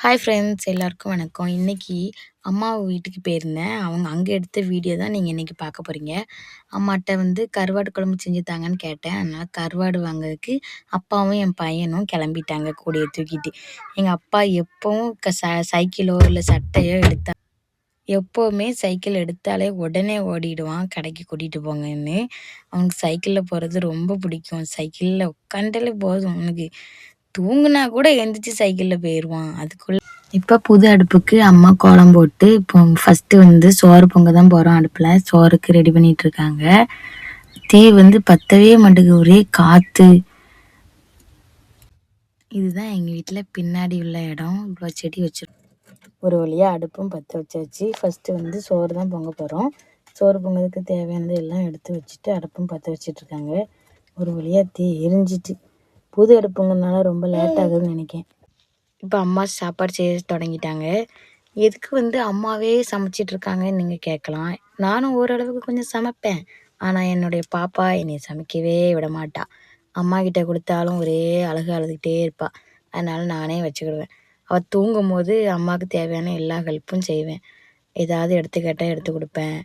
Hi friends எல்லாருக்கும் வணக்கம். இன்னைக்கு அம்மா வீட்டுக்கு போயிருந்தேன். அவங்க அங்கே எடுத்த வீடியோ தான் நீங்கள் இன்னைக்கு பார்க்க போகிறீங்க. அம்மாட்ட கருவாடு குழம்பு செஞ்சு தாங்கன்னு கேட்டேன். அதனால் கருவாடு வாங்குறதுக்கு அப்பாவும் என் பையனும் கிளம்பிட்டாங்க கூடையை தூக்கிட்டு. எங்கள் அப்பா எப்பவும் சைக்கிளோ இல்லை சட்டையோ எடுத்தா எப்போவுமே சைக்கிள் எடுத்தாலே உடனே ஓடிடுவான் கடைக்கு கூட்டிகிட்டு போங்கன்னு. அவனுக்கு சைக்கிளில் போகிறது ரொம்ப பிடிக்கும். சைக்கிளில் உட்காண்டாலே போதும் அவனுக்கு. தூங்குனா கூட எந்திரிச்சு சைக்கிளில் போயிடுவான். அதுக்குள்ள இப்போ புது அடுப்புக்கு அம்மா கோலம் போட்டு இப்போ ஃபஸ்ட்டு சோறு பொங்க தான் போகிறோம். அடுப்பில் சோறுக்கு ரெடி பண்ணிட்டு இருக்காங்க. தீ பத்தவே மாட்டேங்குது, ஒரே காற்று. இதுதான் எங்கள் வீட்டில் பின்னாடி உள்ள இடம். இவ்வளோ செடி வச்சிருக்கோம். ஒரு வழியாக அடுப்பும் பற்ற வச்சாச்சு. ஃபஸ்ட்டு சோறு தான் பொங்க போகிறோம். சோறு பொங்கலுக்கு தேவையானது எல்லாம் எடுத்து வச்சுட்டு அடுப்பும் பற்ற வச்சிட்ருக்காங்க. ஒரு வழியாக தீ எரிஞ்சிட்டு. புது அடுப்புங்கிறதுனால ரொம்ப லேட் ஆகுதுன்னு நினைக்கிறேன். இப்போ அம்மா சாப்பாடு செய்ய தொடங்கிட்டாங்க. எதுக்கு அம்மாவே சமைச்சிட்ருக்காங்கன்னு நீங்கள் கேட்கலாம். நானும் ஓரளவுக்கு கொஞ்சம் சமைப்பேன். ஆனால் என்னுடைய பாப்பா என்னை சமைக்கவே விட மாட்டா. அம்மா கிட்ட கொடுத்தாலும் ஒரே அழுதுகிட்டே இருப்பாள். அதனால் நானே வச்சுக்கிடுவேன். அவள் தூங்கும் போது அம்மாவுக்கு தேவையான எல்லா ஹெல்ப்பும் செய்வேன். ஏதாவது எடுத்து கேட்டால் எடுத்து கொடுப்பேன்.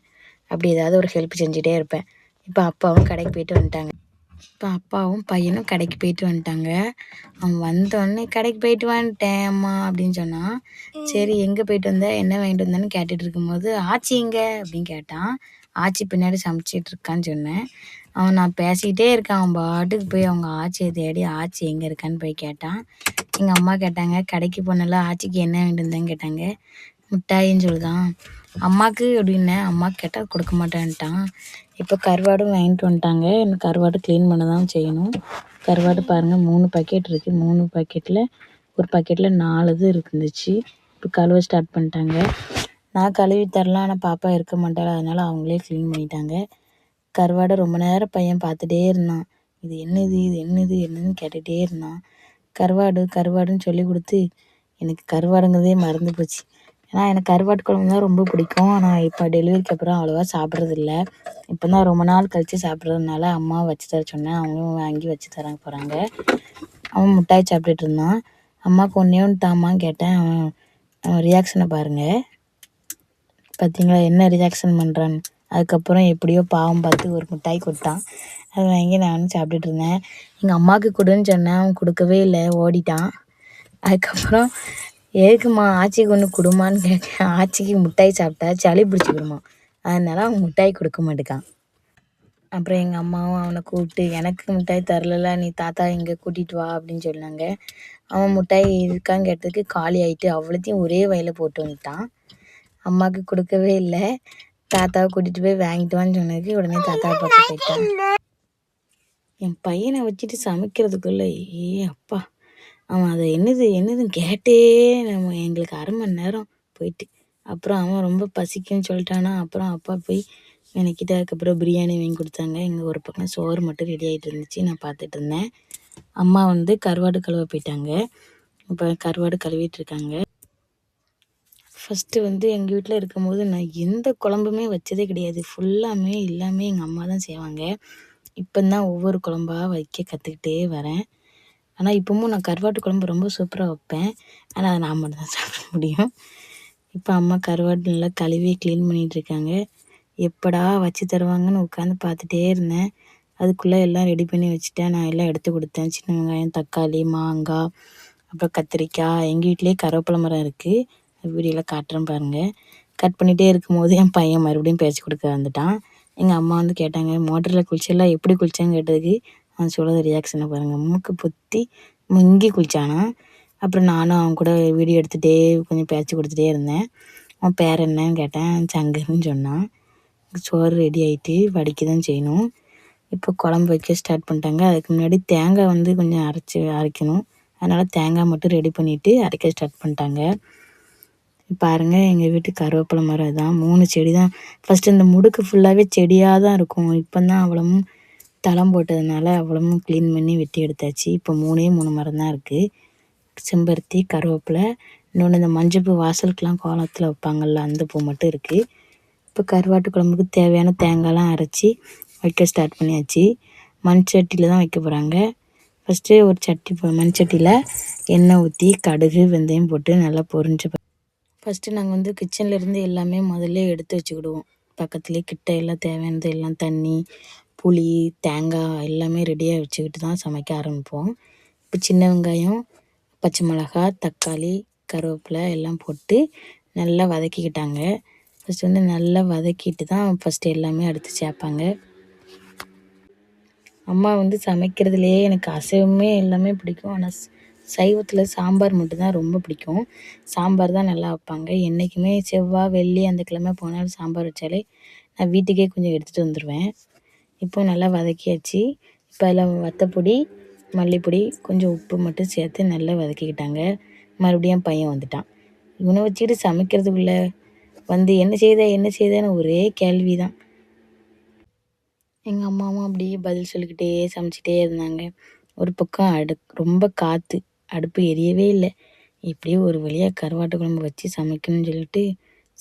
அப்படி ஏதாவது ஒரு ஹெல்ப் செஞ்சுட்டே இருப்பேன். இப்போ அப்பாவும் கடைக்கு போயிட்டு வந்துட்டாங்க. இப்போ அப்பாவும் பையனும் கடைக்கு போயிட்டு வந்துட்டாங்க. அவன் வந்தோடனே கடைக்கு போயிட்டு வந்துட்டேன் அம்மா அப்படின்னு சொன்னான். சரி எங்கே போயிட்டு வந்த, என்ன வாங்கிட்டு வந்தேன்னு கேட்டுட்டு இருக்கும்போது ஆச்சி எங்கே அப்படின்னு கேட்டான். ஆச்சி பின்னாடி சமைச்சிட்டு இருக்கான்னு சொன்னேன். அவன் நான் பேசிக்கிட்டே இருக்கான். அவன் பாட்டுக்கு போய் அவங்க ஆச்சியை தேடி ஆச்சி எங்கே இருக்கான்னு போய் கேட்டான். எங்கள் அம்மா கேட்டாங்க, கடைக்கு போனல ஆச்சிக்கு என்ன வாங்கிட்டு வந்தேன்னு கேட்டாங்க. மிட்டாயின்னு சொல்லுதான். அம்மாவுக்கு அப்படின்னேன். அம்மா கேட்டால் கொடுக்க மாட்டேன்ட்டான். இப்போ கருவாடும் வாங்கிட்டு வந்துட்டாங்க. எனக்கு கருவாடு க்ளீன் பண்ண தான் செய்யணும். கருவாடு பாருங்கள், 3 பாக்கெட் இருக்குது. 3 பாக்கெட்டில் ஒரு பாக்கெட்டில் 4 இது இருந்துச்சு. இப்போ கழுவ ஸ்டார்ட் பண்ணிட்டாங்க. நான் கழுவி தரலாம், ஆனால் பாப்பா இருக்க மாட்டாள். அதனால் அவங்களே க்ளீன் பண்ணிட்டாங்க. கருவாடை ரொம்ப நேரம் பையன் பார்த்துட்டே இருந்தான். இது என்னது, இது என்னது, என்னன்னு கேட்டுகிட்டே இருந்தான். கருவாடுன்னு சொல்லி கொடுத்து எனக்கு கருவாடுங்கிறதே மறந்து போச்சு. ஏன்னா எனக்கு கருவாட்டு குழம்பு தான் ரொம்ப பிடிக்கும். ஆனால் இப்போ டெலிவரிக்கு அப்புறம் அவ்வளோவா சாப்பிட்றதில்ல. இப்போ தான் ரொம்ப நாள் கழித்து சாப்பிட்றதுனால அம்மாவை வச்சு தர சொன்னேன். அவங்களும் வாங்கி வச்சு தர போகிறாங்க. அவன் மிட்டாய் சாப்பிட்டுட்டு இருந்தான். அம்மாவுக்கு ஒன்றே ஒன்று தாமான்னு கேட்டேன். அவன் ரியாக்ஷனை பாருங்கள். பார்த்தீங்களா என்ன ரியாக்ஷன் பண்ணுறான்னு. அதுக்கப்புறம் எப்படியோ பாவம் பார்த்து ஒரு மிட்டாய் கொடுத்தான். அதை வாங்கி நானும் சாப்பிட்டுட்டு இருந்தேன். எங்கள் அம்மாவுக்கு கொடுன்னு சொன்னேன். அவன் கொடுக்கவே இல்லை, ஓடிட்டான். அதுக்கப்புறம் எதுக்குமா ஆச்சிக்கு ஒன்று கொடுமான்னு கேட்க. ஆச்சிக்கு மிட்டாய் சாப்பிட்டா சளி பிடிச்சிக்கிடுமா, அதனால அவன் மிட்டாய் கொடுக்க மாட்டேக்கான். அப்புறம் எங்கள் அம்மாவும் அவனை கூப்பிட்டு, எனக்கு மிட்டாய் தரல, நீ தாத்தா இங்கே கூட்டிகிட்டு வா அப்படின்னு சொன்னாங்க. அவன் மிட்டாய் இருக்கான்னு கேட்டதுக்கு காலி ஆகிட்டு அவ்வளோத்தையும் ஒரே வயலில் போட்டு வந்துட்டான். அம்மாவுக்கு கொடுக்கவே இல்லை. தாத்தாவை கூட்டிகிட்டு போய் வாங்கிட்டு வான்னு சொன்னதுக்கு உடனே தாத்தாவை பார்த்து போயிட்டான். என் பையனை வச்சுட்டு சமைக்கிறதுக்குள்ளே அப்பா, அவன் அதை என்னதுன்னு கேட்டே எங்களுக்கு 1/2 மணி நேரம் போயிட்டு. அப்புறம் அவன் ரொம்ப பசிக்குன்னு சொல்லிட்டானா. அப்புறம் அப்பா போய் எனக்கிட்ட அதுக்கப்புறம் பிரியாணி வாங்கி கொடுத்தாங்க. இங்கே ஒரு பக்கம் சோறு மட்டும் ரெடி ஆகிட்டு இருந்துச்சு, நான் பார்த்துட்டு இருந்தேன். அம்மா கருவாடு கழுவ போயிட்டாங்க. இப்போ கருவாடு கழுவிட்டு இருக்காங்க. ஃபஸ்ட்டு எங்கள் வீட்டில் இருக்கும்போது நான் எந்த குழம்புமே வச்சதே கிடையாது. ஃபுல்லாமே எல்லாமே எங்கள் அம்மா தான் செய்வாங்க. இப்போ தான் ஒவ்வொரு குழம்பா வைக்க கற்றுக்கிட்டே வரேன். ஆனால் இப்போவும் நான் கருவாட்டு குழம்பு ரொம்ப சூப்பராக வைப்பேன். ஆனால் அதை நான் மட்டும் தான் சாப்பிட முடியும். இப்போ அம்மா கருவாட்டு நல்லா கழுவி க்ளீன் பண்ணிகிட்ருக்காங்க. எப்படா வச்சு தருவாங்கன்னு உட்காந்து பார்த்துட்டே இருந்தேன். அதுக்குள்ளே எல்லாம் ரெடி பண்ணி வச்சுட்டேன். நான் எல்லாம் எடுத்து கொடுத்தேன். சின்ன வெங்காயம், தக்காளி, மாங்காய், அப்புறம் கத்திரிக்காய். எங்கள் வீட்டிலே கருவேப்பிலை மரம் இருக்குது. வீடியோவில் காட்டுறேன் பாருங்கள். கட் பண்ணிகிட்டே இருக்கும்போது என் பையன் மறுபடியும் பேச்சு கொடுக்க வந்துட்டான். எங்கள் அம்மா கேட்டாங்க, மோட்டரில் குளிச்செல்லாம் எப்படி குளிச்சான்னு கேட்டதுக்கு அவன் சொல்கிறது ரியாக்ஷனை பாருங்கள். மூக்கு பொத்தி முங்கி குளிச்சானா. அப்புறம் நானும் அவன் கூட வீடியோ எடுத்துகிட்டே கொஞ்சம் பேச்சு கொடுத்துட்டே இருந்தேன். அவன் பேர் என்னன்னு கேட்டேன். சங்குன்னு சொன்னான். சோறு ரெடி ஆகிட்டு வடிக்க தான் செய்யணும். இப்போ குழம்பு வைக்க ஸ்டார்ட் பண்ணிட்டாங்க. அதுக்கு முன்னாடி தேங்காய் கொஞ்சம் அரைக்கணும். அதனால் தேங்காய் மட்டும் ரெடி பண்ணிவிட்டு அரைக்க ஸ்டார்ட் பண்ணிட்டாங்க. பாருங்கள், எங்கள் வீட்டு கருவேப்பிலை மரம் தான் 3 செடி தான். ஃபஸ்ட்டு இந்த முடுக்கு ஃபுல்லாகவே செடியாக தான் இருக்கும். இப்போ தான் அவ்வளவும் தளம் போட்டதுனால அவ்வளவும் க்ளீன் பண்ணி வெட்டி எடுத்தாச்சு. இப்போ 3 மரம் தான் இருக்குது. செம்பருத்தி, கருவேப்பிலை, இன்னொன்று இந்த மஞ்சள் பூ வாசலுக்கெலாம் கோலத்தில் வைப்பாங்கள்ல, அந்த பூ மட்டும் இருக்குது. இப்போ கருவாட்டு குழம்புக்கு தேவையான தேங்காய்லாம் அரைச்சி வைக்க ஸ்டார்ட் பண்ணியாச்சு. மண் சட்டியில் தான் வைக்க போகிறாங்க. ஃபஸ்ட்டு ஒரு மண்சட்டியில் எண்ணெய் ஊற்றி கடுகு வெந்தயம் போட்டு நல்லா பொரிஞ்ச ஃபஸ்ட்டு நாங்கள் வந்து கிச்சன்லேருந்து எல்லாமே முதல்ல எடுத்து வச்சுக்கிடுவோம். பக்கத்துலேயே கிட்ட எல்லாம் தேவையானது எல்லாம் தண்ணி, புளி, தேங்காய் எல்லாமே ரெடியாக வச்சுக்கிட்டு தான் சமைக்க ஆரம்பிப்போம். இப்போ சின்ன வெங்காயம், பச்சை மிளகா, தக்காளி, கருவேப்பிலை எல்லாம் போட்டு நல்லா வதக்கிக்கிட்டாங்க. ஃபஸ்ட்டு வந்து நல்லா வதக்கிட்டு தான் ஃபஸ்ட்டு எல்லாமே அடுத்து சேர்ப்பாங்க. அம்மா வந்து சமைக்கிறதுலையே எனக்கு அசைவமே எல்லாமே பிடிக்கும். ஆனால் சைவத்தில் சாம்பார் மட்டும்தான் ரொம்ப பிடிக்கும். சாம்பார் தான் நல்லா வைப்பாங்க. என்றைக்குமே செவ்வாய், வெள்ளி அந்த கிழமை போனாலும் சாம்பார் வச்சாலே நான் வீட்டுக்கே கொஞ்சம் எடுத்துகிட்டு வந்துடுவேன். இப்போ நல்லா வதக்கியாச்சு. இப்போ அதில் வத்தப்பொடி, மல்லிப்பொடி, கொஞ்சம் உப்பு மட்டும் சேர்த்து நல்லா வதக்கிக்கிட்டாங்க. மறுபடியும் பையன் வந்துட்டான். இவனை வச்சுக்கிட்டு சமைக்கிறதுக்குள்ளே வந்து என்ன செய்தேன்னு ஒரே கேள்வி தான். எங்கள் அம்மாவும் அப்படியே பதில் சொல்லிக்கிட்டே சமைச்சிட்டே இருந்தாங்க. ஒரு பக்கம் ரொம்ப காற்று, அடுப்பு எரியவே இல்லை. இப்படியே ஒரு வழியாக கருவாட்டு குழம்பு வச்சு சமைக்கணும்னு சொல்லிட்டு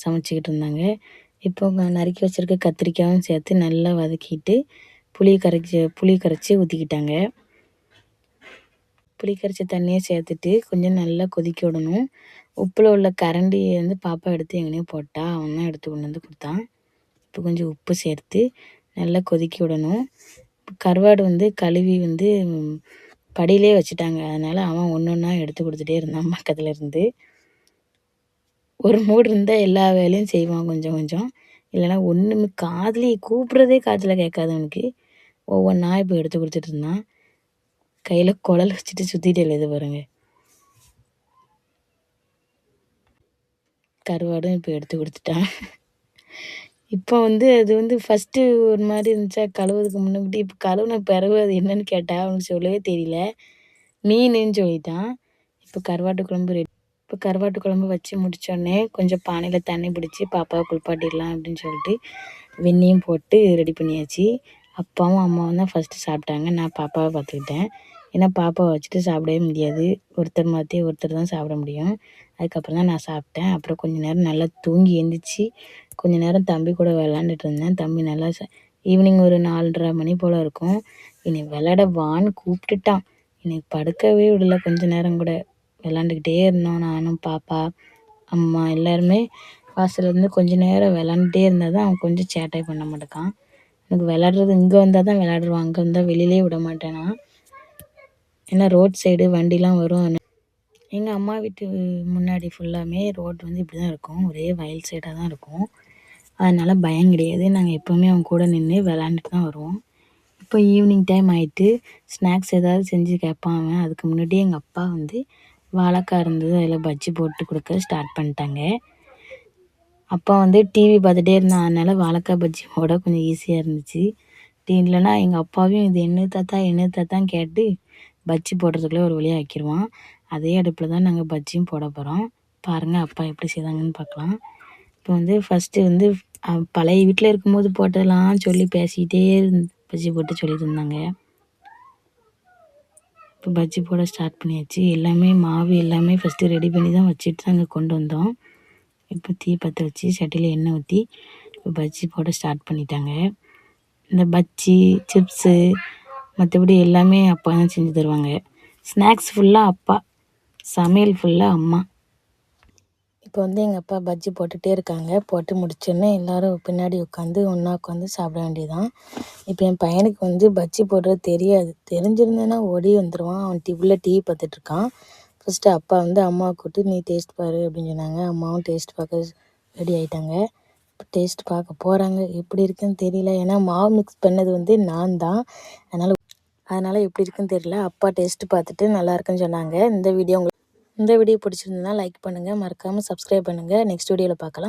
சமைச்சிக்கிட்டு இருந்தாங்க. இப்போ நறுக்கி வச்சுருக்க கத்திரிக்காயும் சேர்த்து நல்லா வதக்கிட்டு புளி கரைச்சி ஊற்றிக்கிட்டாங்க. புளி கரைச்ச தண்ணியை சேர்த்துட்டு கொஞ்சம் நல்லா கொதிக்க விடணும். உப்பில் உள்ள கரண்டியை வந்து பாப்பா எடுத்து எங்கேனையோ போட்டா, அவன் தான் எடுத்து கொண்டு வந்து கொடுத்தான். இப்போ கொஞ்சம் உப்பு சேர்த்து நல்லா கொதிக்க விடணும். கருவாடு வந்து கழுவி வந்து படியிலே வச்சுட்டாங்க. அதனால் அவன் ஒன்று ஒன்றா எடுத்து கொடுத்துட்டே இருந்தான் பக்கத்தில் இருந்து. ஒரு மூடு இருந்தால் எல்லா வேலையும் செய்வான் கொஞ்சம் கொஞ்சம். இல்லைனா ஒன்றுமே கூப்பிட்றதே காதில் கேட்காது அவனுக்கு. ஒவ்வொன்றா இப்போ எடுத்து கொடுத்துட்டு இருந்தான். கையில் குழல் வச்சுட்டு சுற்றிட்டு எழுது பாருங்க. கருவாடும் இப்போ எடுத்து கொடுத்துட்டான். இப்போ வந்து அது வந்து ஃபஸ்ட்டு ஒரு மாதிரி இருந்துச்சா கழுவுறதுக்கு முன்னாடி. இப்போ கழுவுன பிறகு அது என்னன்னு கேட்டால் அவனுக்கு சொல்லவே தெரியல. மீனுன்னு சொல்லிட்டான். இப்போ கருவாட்டு குழம்பு வச்சு முடித்தோடனே கொஞ்சம் பானையில் தண்ணி பிடிச்சி பாப்பாவை குளிப்பாட்டிடலாம் அப்படின்னு சொல்லிட்டு வெந்நீயும் போட்டு ரெடி பண்ணியாச்சு. அப்பாவும் அம்மாவும் தான் ஃபஸ்ட்டு சாப்பிட்டாங்க. நான் பாப்பாவை பார்த்துக்கிட்டேன். ஏன்னா பாப்பாவை வச்சுட்டு சாப்பிடவே முடியாது. ஒருத்தர் மாற்றி ஒருத்தர் தான் சாப்பிட முடியும். அதுக்கப்புறம் தான் நான் சாப்பிட்டேன். அப்புறம் கொஞ்சம் நேரம் நல்லா தூங்கி எழுந்திரிச்சி கொஞ்சம் நேரம் தம்பி கூட விளாண்டுட்டு இருந்தேன். தம்பி நல்லா ஈவினிங் ஒரு 4:30 மணி போல் இருக்கும். என்னை விளாட வான்னு கூப்பிட்டுட்டான். எனக்கு படுக்கவே விடல. கொஞ்சம் நேரம் கூட விளாண்டுக்கிட்டே இருந்தோம். நானும் பாப்பா அம்மா எல்லாருமே வாசல்லேருந்து கொஞ்சம் நேரம் விளாண்டுட்டே இருந்தால் தான் அவன் கொஞ்சம் சேட்டை பண்ண மாட்டேக்கான். எனக்கு விளாட்றது இங்கே வந்தால் தான் விளாடுவான். அங்கே வந்தால் வெளியிலே விட மாட்டேனா. ஏன்னா ரோட் சைடு வண்டிலாம் வரும். எங்கள் அம்மா வீட்டு முன்னாடி ஃபுல்லாமே ரோடு வந்து இப்படி தான் இருக்கும். ஒரே வயல் சைடாக தான் இருக்கும். அதனால் பயம் கிடையாது. நாங்கள் எப்போவுமே அவன் கூட நின்று விளாண்டுட்டு தான் வருவோம். இப்போ ஈவினிங் டைம் ஆகிட்டு ஸ்நாக்ஸ் ஏதாவது செஞ்சு கேட்பான் அவன். அதுக்கு முன்னாடியே எங்கள் அப்பா வந்து வாழைக்காய் இருந்தது, அதில் பஜ்ஜி போட்டு கொடுக்க ஸ்டார்ட் பண்ணிட்டாங்க. அப்பா வந்து டிவி பார்த்துட்டே இருந்தான். அதனால் வாழைக்காய் பஜ்ஜி போட கொஞ்சம் ஈஸியாக இருந்துச்சு. இல்லைன்னா எங்கள் அப்பாவையும் இது என்ன தாத்தான்னு கேட்டு பஜ்ஜி போடுறதுக்குள்ளே ஒரு வழியாக ஆக்கிடுவான். அதே அடுப்பில் தான் நாங்கள் பஜ்ஜியும் போட போகிறோம். பாருங்கள் அப்பா எப்படி செய்தாங்கன்னு பார்க்கலாம். இப்போ வந்து ஃபஸ்ட்டு வந்து பழைய வீட்டில் இருக்கும்போது போட்டதெல்லாம் சொல்லி பேசிக்கிட்டே பஜ்ஜி போட்டு சொல்லிட்டு இருந்தாங்க. இப்போ பஜ்ஜி போட ஸ்டார்ட் பண்ணியாச்சு. எல்லாமே மாவு எல்லாமே ஃபஸ்ட்டு ரெடி பண்ணி தான் வச்சுட்டு தான் அங்கே கொண்டு வந்தோம். இப்போ தீ பற்ற வச்சு சட்டியில் எண்ணெய் ஊற்றி இப்போ பஜ்ஜி போட ஸ்டார்ட் பண்ணிட்டாங்க. இந்த பஜ்ஜி, சிப்ஸு மற்றபடி எல்லாமே அப்பா தான் செஞ்சு தருவாங்க. ஸ்நாக்ஸ் ஃபுல்லாக அப்பா, சமையல் ஃபுல்லாக அம்மா. இப்போ வந்து எங்கள் அப்பா பஜ்ஜி போட்டுகிட்டே இருக்காங்க. போட்டு முடிச்சோடனே எல்லோரும் பின்னாடி ஒன்றா உட்காந்து சாப்பிட வேண்டியதுதான். இப்போ என் பையனுக்கு வந்து பஜ்ஜி போடுறது தெரியாது. தெரிஞ்சிருந்தேன்னா ஓடி வந்துடுவான். அவன் உள்ளே டிவி பார்த்துட்ருக்கான். ஃபஸ்ட்டு அப்பா வந்து அம்மாவை கூப்பிட்டு நீ டேஸ்ட் பாரு அப்படின்னு சொன்னாங்க. அம்மாவும் டேஸ்ட் பார்க்க ரெடி ஆகிட்டாங்க. இப்போ டேஸ்ட் பார்க்க போகிறாங்க. எப்படி இருக்குன்னு தெரியல. ஏன்னா மாவு மிக்ஸ் பண்ணது வந்து நான் தான். அதனால் எப்படி இருக்குன்னு தெரியல. அப்பா டேஸ்ட்டு பார்த்துட்டு நல்லா இருக்குன்னு சொன்னாங்க. இந்த வீடியோ பிடிச்சிருந்ததுன்னா லைக் பண்ணுங்கள். மறக்காமல் சப்ஸ்கிரைப் பண்ணுங்கள். நெக்ஸ்ட் வீடியோவில் பார்க்கலாம்.